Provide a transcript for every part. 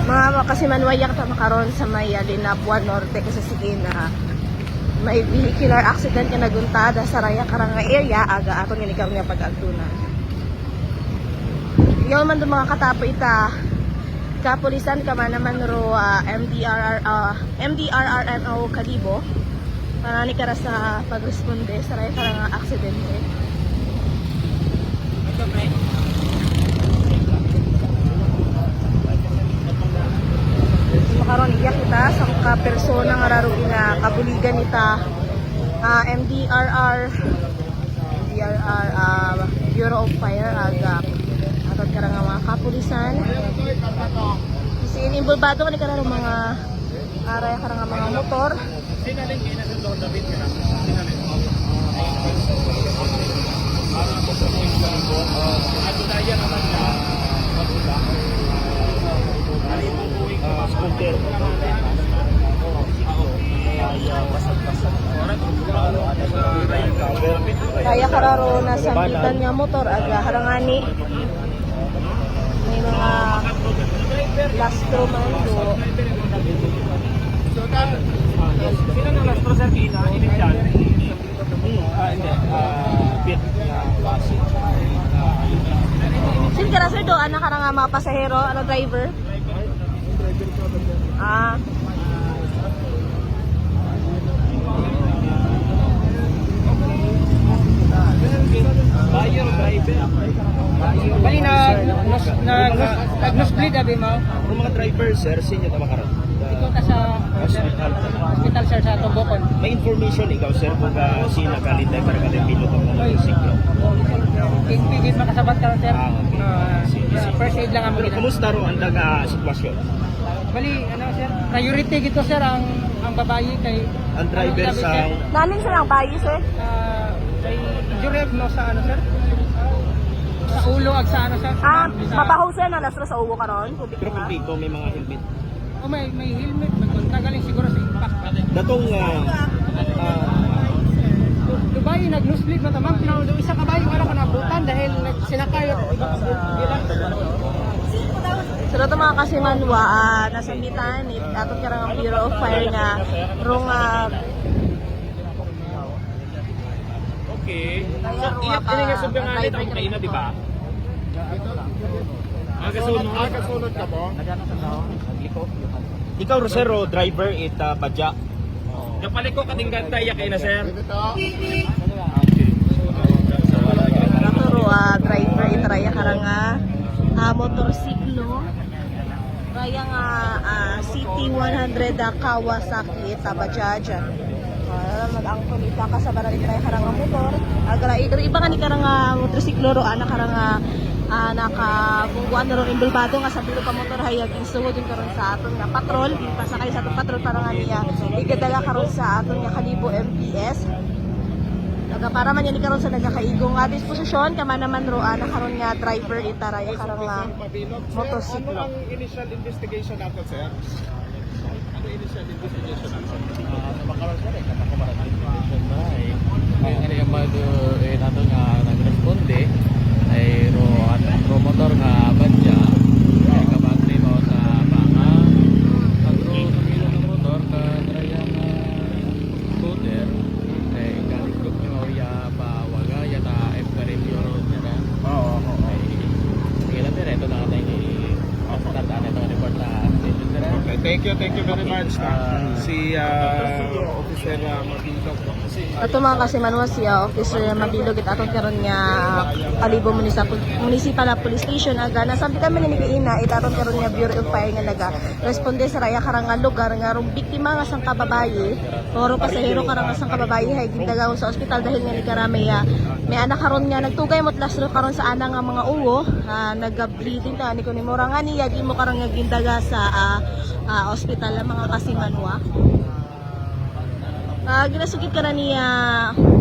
Mga kasi manwayak ta makaron sa may Linabuan Norte kasi sige na may vehicular accident nga naguntada sa raya karanga area aga aton nga ikaw nga pag-agtunan. Yaw man do mga katapo ita kapulisan ka man naman ro MDRRMO Kalibo para ni kara sa pagresponde sa raya karanga aksidente. Makaron iya kita sa mga persona nga raro ina kabuligan ita MDRR Bureau of Fire aga atot kara nga mga kapulisan kasi inimbulbado ni kara mga aray kara nga mga motor kaya kararo na sambitan nga motor aga harangani may mga lastro man do sino ng lastro sir kina initial sin kara sir do anak kara nga mga pasahero ano driver buyer driver bali nag-split abi mo ang mga driver sir sinyo ta makaron Ikaw ka sa hospital sir sa Tobocon. may information ikaw sir kung sino kalintay para ka pilot ng motorsiklo Pigit makasabat ka sir. okay. First aid lang ang pero mga. kumusta ro ang sitwasyon Bali ano sir, priority gito sir ang babae kay ang driver sabi, sa sir? namin silang bayi sir Kay injury no sa ano sir? Sa ulo ag sa ano sir? mabaho sir na lastro sa uwo karon kubik pero nga dito may mga helmet Oh, may helmet, magkontagaling siguro sa impact. datong Dubai nag-split na tamang pero do isa ka bayo wala ka nabutan dahil sinakay at iba ka bilang. so ito mga kasimanwa nasambitan atot kara nga Bureau of Fire nga rong okay so iyak ini nga subangalit ang kaina di ba agasunod ka po ikaw Rosero driver ita Badya kapaliko katinggan tayo kay na sir naturo driver itraya karanga motorsiklo raya nga CT100 Kawasaki Bajaj mag-angkol ita kasabara ni raya karanga motor agara iba nga ni karanga motorsiklo ro ana karanga nakabungguan na ron imbulbado nga sa bilo ka motor hayag isuod yung karon sa aton nga patrol pasakay sa aton patrol para nga niya igadaga karon sa aton nga Kalibo MPS para man yan karon sa nagakaigong nga disposisyon kama naman ro karon nga driver itaraya karon nga motorsiklo. Ano ang initial investigation nato sir? Ano initial investigation nato? Makaroon sir katakumaran investigation na ay ano yung nato nga nagresponde ay ro motor nga Badya ay kabagri mo sa mga agro sa kilo ng motor ka draya nga scooter ay galing group ni Maria pa waga yata F Caribbean road niya oo ay sige lang pero ito na tayo ni start na ito report na station sir okay thank you very much si officer Mabilog Ato mga kasimanwa siya officer Mabilog it aton karon nga Kalibo Municipal Police Station aga nasambitan man ni kaina itaton karon nga Bureau of Fire nga naga responde sa raya karanga lugar nga rong biktima nga sang kababaye oro pasahero karanga sang kababaye hay gindagaw sa ospital dahil nga ni karamay may anak karon nga nagtugay mot lastro karon sa ana nga mga uwo nag-bleeding ta ni kun mo ra nga niya di mo karang nga gindaga sa ospital ang mga kasimanwa ginasugid ka na niya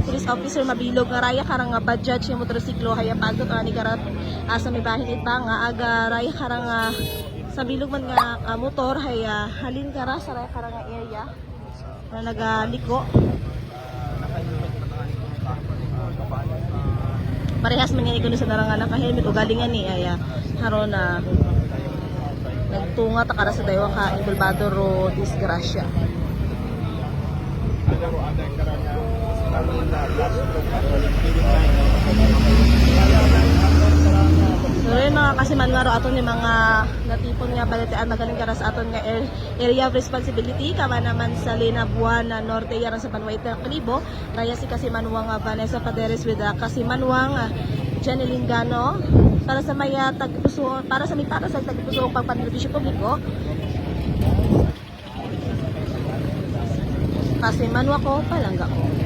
police officer Mabilog nga raya karang nga Bajaj yung motorsiklo haya pagot ni karat sa may bahin ita nga aga raya karang sa bilog man nga motor haya halin kara sa raya karang nga area na nagaliko parehas man nga ikuno sa darang nga naka-helmet o galingan ni aya haron na nagtunga ta kara sa dayo ka involvado ro disgrasya. So rin mga kasiman nga ro aton ni mga natipon nga balitean magaling kara sa aton nga area of responsibility kama naman sa Lina Buana Norte yaran sa Panuay Klibo raya si Kasimanwang Vanessa Paderes with Kasimanwang Janeline Gano para sa may tagpuso para sa may para sa tagpuso pagpanrbisyo publiko. Kasimanwa ko palangga ko.